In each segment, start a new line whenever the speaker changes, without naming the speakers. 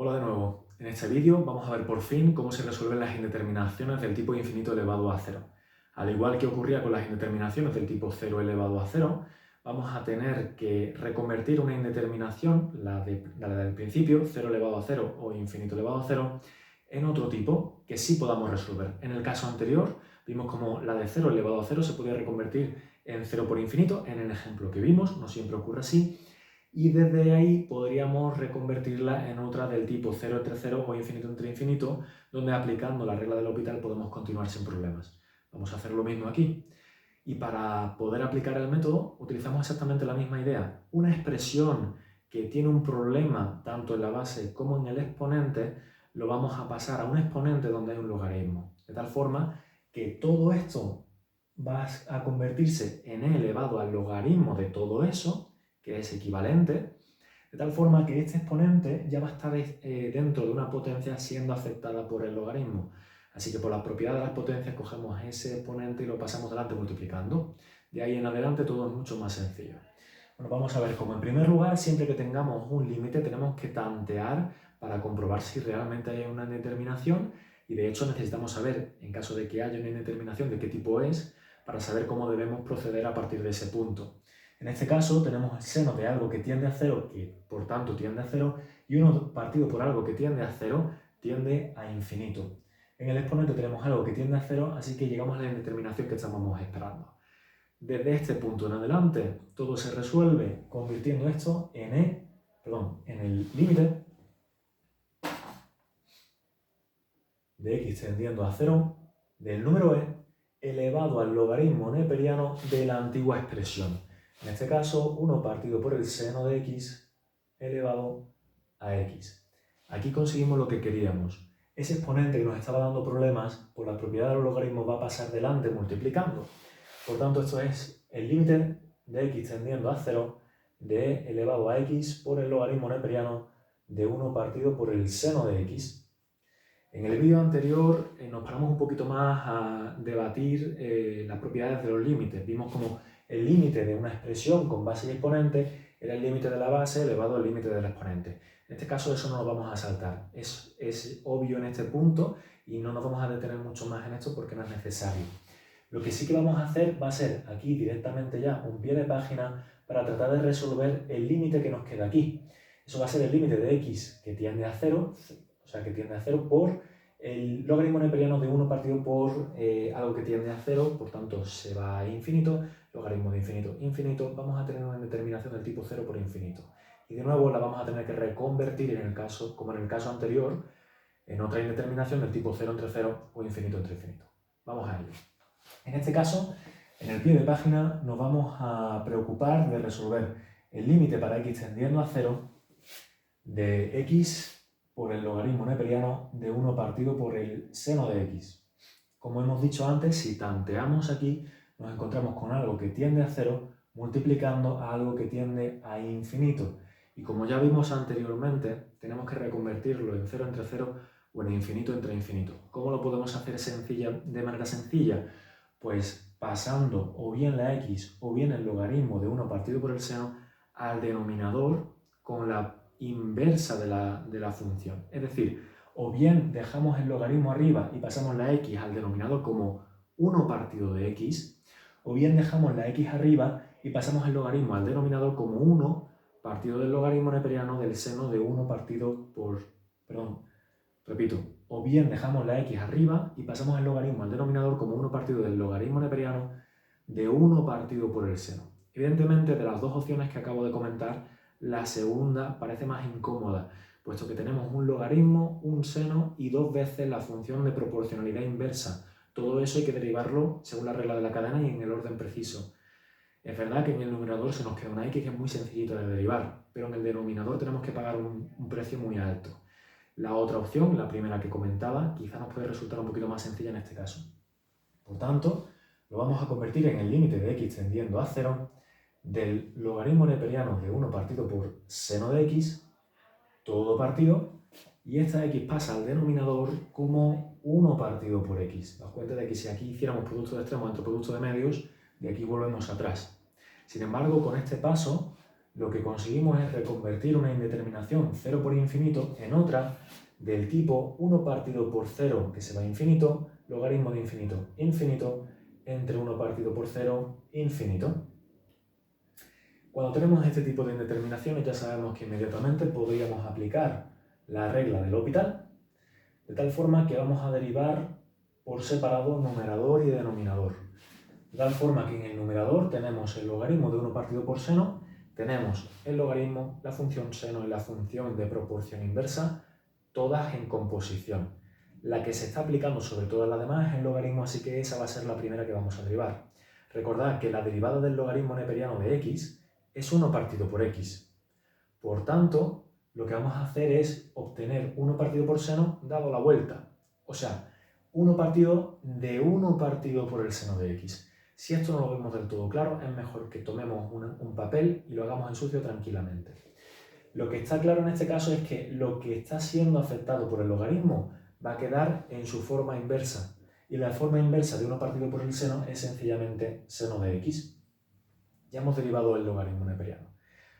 Hola de nuevo. En este vídeo vamos a ver por fin cómo se resuelven las indeterminaciones del tipo infinito elevado a cero. Al igual que ocurría con las indeterminaciones del tipo 0 elevado a cero, vamos a tener que reconvertir una indeterminación, la del principio, 0 elevado a cero o infinito elevado a cero, en otro tipo que sí podamos resolver. En el caso anterior vimos cómo la de 0 elevado a cero se podía reconvertir en 0 por infinito, en el ejemplo que vimos, no siempre ocurre así, y desde ahí podríamos reconvertirla en otra del tipo 0 entre 0 o infinito entre infinito, donde aplicando la regla del L'Hopital podemos continuar sin problemas. Vamos a hacer lo mismo aquí. Y para poder aplicar el método utilizamos exactamente la misma idea. Una expresión que tiene un problema tanto en la base como en el exponente, lo vamos a pasar a un exponente donde hay un logaritmo. De tal forma que todo esto va a convertirse en e elevado al logaritmo de todo eso, que es equivalente, de tal forma que este exponente ya va a estar dentro de una potencia siendo afectada por el logaritmo. Así que por la propiedad de las potencias cogemos ese exponente y lo pasamos delante multiplicando. De ahí en adelante todo es mucho más sencillo. Bueno, vamos a ver cómo en primer lugar, siempre que tengamos un límite, tenemos que tantear para comprobar si realmente hay una indeterminación, y de hecho necesitamos saber, en caso de que haya una indeterminación, de qué tipo es, para saber cómo debemos proceder a partir de ese punto. En este caso tenemos el seno de algo que tiende a cero, que por tanto tiende a cero, y uno partido por algo que tiende a cero, tiende a infinito. En el exponente tenemos algo que tiende a cero, así que llegamos a la indeterminación que estábamos esperando. Desde este punto en adelante, todo se resuelve convirtiendo esto en en el límite de x tendiendo a 0 del número e elevado al logaritmo neperiano de la antigua expresión. En este caso, 1 partido por el seno de x elevado a x. Aquí conseguimos lo que queríamos. Ese exponente que nos estaba dando problemas, por la propiedad de los logaritmos va a pasar delante multiplicando. Por tanto, esto es el límite de x tendiendo a 0 de e elevado a x por el logaritmo neperiano de 1 partido por el seno de x. En el vídeo anterior nos paramos un poquito más a debatir las propiedades de los límites. Vimos como el límite de una expresión con base y exponente era el límite de la base elevado al límite del exponente. En este caso eso no lo vamos a saltar. Es obvio en este punto y no nos vamos a detener mucho más en esto porque no es necesario. Lo que sí que vamos a hacer va a ser aquí directamente ya un pie de página para tratar de resolver el límite que nos queda aquí. Eso va a ser el límite de x que tiende a 0, o sea, que tiende a 0 por el logaritmo neperiano de 1 partido por algo que tiende a 0, por tanto se va a infinito, logaritmo de infinito, infinito, vamos a tener una determinación del tipo 0 por infinito. Y de nuevo la vamos a tener que reconvertir en el caso, como en el caso anterior, en otra indeterminación del tipo 0 entre 0 o infinito entre infinito. Vamos a ello. En este caso, en el pie de página nos vamos a preocupar de resolver el límite para x tendiendo a 0 de x por el logaritmo neperiano de 1 partido por el seno de x. Como hemos dicho antes, si tanteamos aquí, nos encontramos con algo que tiende a 0 multiplicando a algo que tiende a infinito. Y como ya vimos anteriormente, tenemos que reconvertirlo en 0 entre 0 o en infinito entre infinito. ¿Cómo lo podemos hacer de manera sencilla? Pues pasando o bien la x o bien el logaritmo de 1 partido por el seno al denominador con la inversa de la función. Es decir, o bien dejamos el logaritmo arriba y pasamos la x al denominador como 1 partido de x, o bien dejamos la x arriba y pasamos el logaritmo al denominador como 1 partido del logaritmo neperiano del seno de 1 partido por... Perdón, repito, o bien dejamos la x arriba y pasamos el logaritmo al denominador como 1 partido del logaritmo neperiano de 1 partido por el seno. Evidentemente, de las dos opciones que acabo de comentar, la segunda parece más incómoda, puesto que tenemos un logaritmo, un seno y dos veces la función de proporcionalidad inversa. Todo eso hay que derivarlo según la regla de la cadena y en el orden preciso. Es verdad que en el numerador se nos queda una x que es muy sencillito de derivar, pero en el denominador tenemos que pagar un precio muy alto. La otra opción, la primera que comentaba, quizá nos puede resultar un poquito más sencilla en este caso. Por tanto, lo vamos a convertir en el límite de x tendiendo a 0 del logaritmo neperiano de 1 partido por seno de x, todo partido, y esta x pasa al denominador como 1 partido por x. Daos cuenta de que si aquí hiciéramos producto de extremos entre producto de medios, de aquí volvemos atrás. Sin embargo, con este paso lo que conseguimos es reconvertir una indeterminación 0 por infinito en otra del tipo 1 partido por 0 que se va a infinito, logaritmo de infinito, infinito, entre 1 partido por 0, infinito. Cuando tenemos este tipo de indeterminaciones ya sabemos que inmediatamente podríamos aplicar la regla del L'Hopital, de tal forma que vamos a derivar por separado numerador y denominador. De tal forma que en el numerador tenemos el logaritmo de 1 partido por seno, tenemos el logaritmo, la función seno y la función de proporción inversa, todas en composición. La que se está aplicando sobre todas las demás es el logaritmo, así que esa va a ser la primera que vamos a derivar. Recordad que la derivada del logaritmo neperiano de x es 1 partido por x. Por tanto, lo que vamos a hacer es obtener 1 partido por seno dado la vuelta. O sea, 1 partido de 1 partido por el seno de x. Si esto no lo vemos del todo claro, es mejor que tomemos un papel y lo hagamos en sucio tranquilamente. Lo que está claro en este caso es que lo que está siendo afectado por el logaritmo va a quedar en su forma inversa. Y la forma inversa de 1 partido por el seno es sencillamente seno de x. Ya hemos derivado el logaritmo neperiano.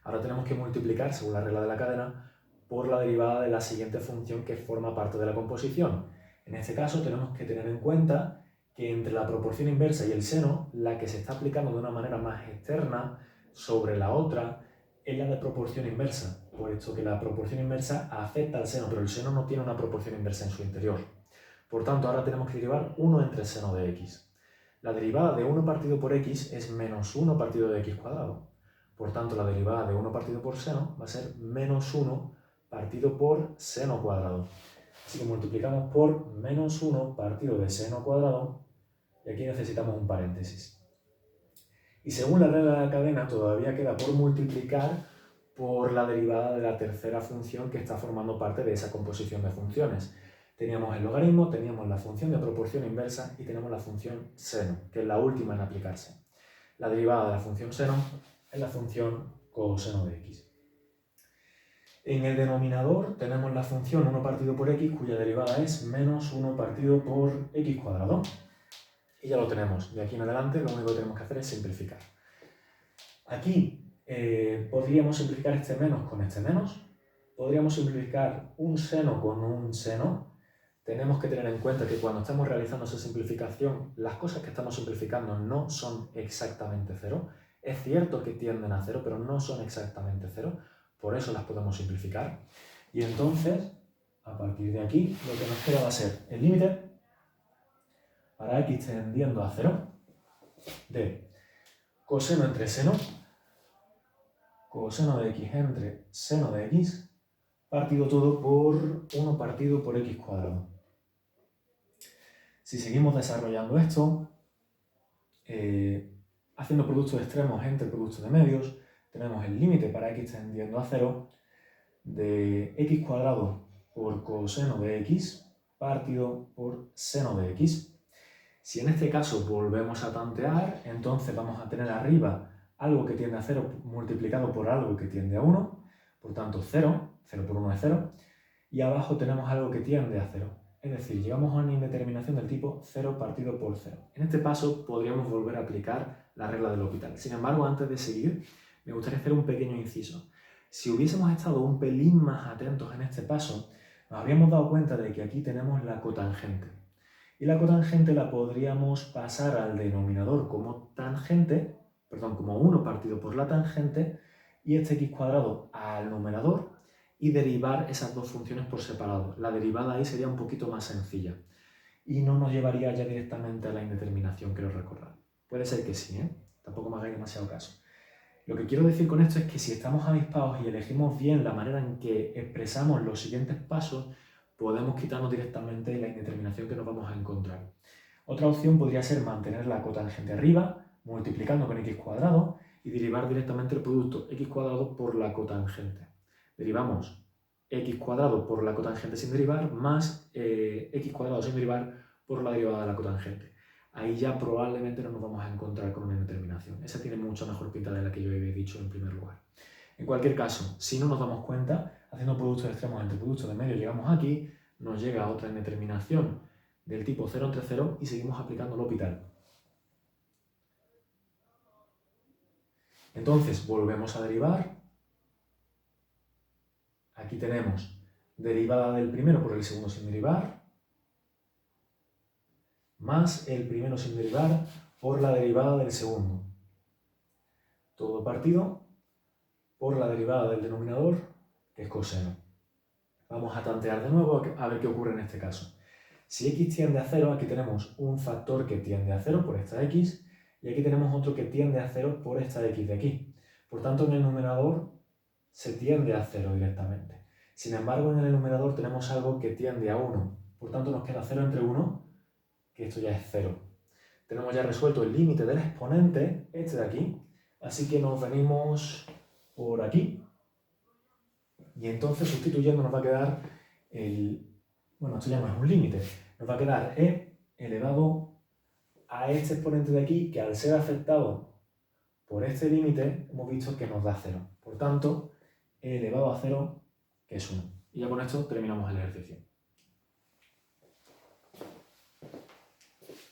Ahora tenemos que multiplicar, según la regla de la cadena, por la derivada de la siguiente función que forma parte de la composición. En este caso tenemos que tener en cuenta que entre la proporción inversa y el seno, la que se está aplicando de una manera más externa sobre la otra es la de proporción inversa, puesto que la proporción inversa afecta al seno, pero el seno no tiene una proporción inversa en su interior. Por tanto, ahora tenemos que derivar 1 entre seno de x. La derivada de 1 partido por x es menos 1 partido de x cuadrado. Por tanto, la derivada de 1 partido por seno va a ser menos 1 partido por seno cuadrado. Así que multiplicamos por menos 1 partido de seno cuadrado y aquí necesitamos un paréntesis. Y según la regla de la cadena todavía queda por multiplicar por la derivada de la tercera función que está formando parte de esa composición de funciones. Teníamos el logaritmo, teníamos la función de proporción inversa y tenemos la función seno, que es la última en aplicarse. La derivada de la función seno es la función coseno de x. En el denominador tenemos la función 1 partido por x, cuya derivada es menos 1 partido por x cuadrado. Y ya lo tenemos. De aquí en adelante lo único que tenemos que hacer es simplificar. Aquí podríamos simplificar este menos con este menos. Podríamos simplificar un seno con un seno. Tenemos que tener en cuenta que cuando estamos realizando esa simplificación, las cosas que estamos simplificando no son exactamente cero. Es cierto que tienden a cero, pero no son exactamente cero. Por eso las podemos simplificar. Y entonces, a partir de aquí, lo que nos queda va a ser el límite para x tendiendo a 0 de coseno entre seno, coseno de x entre seno de x, partido todo por 1 partido por x cuadrado. Si seguimos desarrollando esto, haciendo productos extremos entre productos de medios, tenemos el límite para x tendiendo a 0 de x cuadrado por coseno de x partido por seno de x. Si en este caso volvemos a tantear, entonces vamos a tener arriba algo que tiende a 0 multiplicado por algo que tiende a 1, por tanto 0, 0 por 1 es 0, y abajo tenemos algo que tiende a 0. Es decir, llegamos a una indeterminación del tipo 0 partido por 0. En este paso podríamos volver a aplicar la regla del L'Hopital. Sin embargo, antes de seguir, me gustaría hacer un pequeño inciso. Si hubiésemos estado un pelín más atentos en este paso, nos habríamos dado cuenta de que aquí tenemos la cotangente. Y la cotangente la podríamos pasar al denominador como tangente, como 1 partido por la tangente, y este x cuadrado al numerador, y derivar esas dos funciones por separado. La derivada ahí sería un poquito más sencilla y no nos llevaría ya directamente a la indeterminación, creo recordar. Puede ser que sí, tampoco me hagáis demasiado caso. Lo que quiero decir con esto es que si estamos avispados y elegimos bien la manera en que expresamos los siguientes pasos, podemos quitarnos directamente la indeterminación que nos vamos a encontrar. Otra opción podría ser mantener la cotangente arriba, multiplicando con x cuadrado, y derivar directamente el producto x cuadrado por la cotangente. Derivamos x cuadrado por la cotangente sin derivar, más x cuadrado sin derivar por la derivada de la cotangente. Ahí ya probablemente no nos vamos a encontrar con una indeterminación. Esa tiene mucha mejor pinta de la que yo había dicho en primer lugar. En cualquier caso, si no nos damos cuenta, haciendo productos extremos entre productos de medio, llegamos aquí, nos llega otra indeterminación del tipo 0 entre 0 y seguimos aplicando L'Hopital. Entonces, volvemos a derivar Aquí tenemos derivada del primero por el segundo sin derivar, más el primero sin derivar por la derivada del segundo. Todo partido por la derivada del denominador, que es coseno. Vamos a tantear de nuevo a ver qué ocurre en este caso. Si x tiende a 0, aquí tenemos un factor que tiende a 0 por esta x, y aquí tenemos otro que tiende a 0 por esta x de aquí. Por tanto, en el numerador se tiende a 0 directamente. Sin embargo, en el numerador tenemos algo que tiende a 1. Por tanto, nos queda 0 entre 1, que esto ya es 0. Tenemos ya resuelto el límite del exponente, este de aquí, así que nos venimos por aquí, y entonces sustituyendo nos va a quedar bueno, esto ya no es un límite, nos va a quedar e elevado a este exponente de aquí, que al ser afectado por este límite, hemos visto que nos da 0. Por tanto, e elevado a 0, que es 1. Y ya con esto terminamos el ejercicio.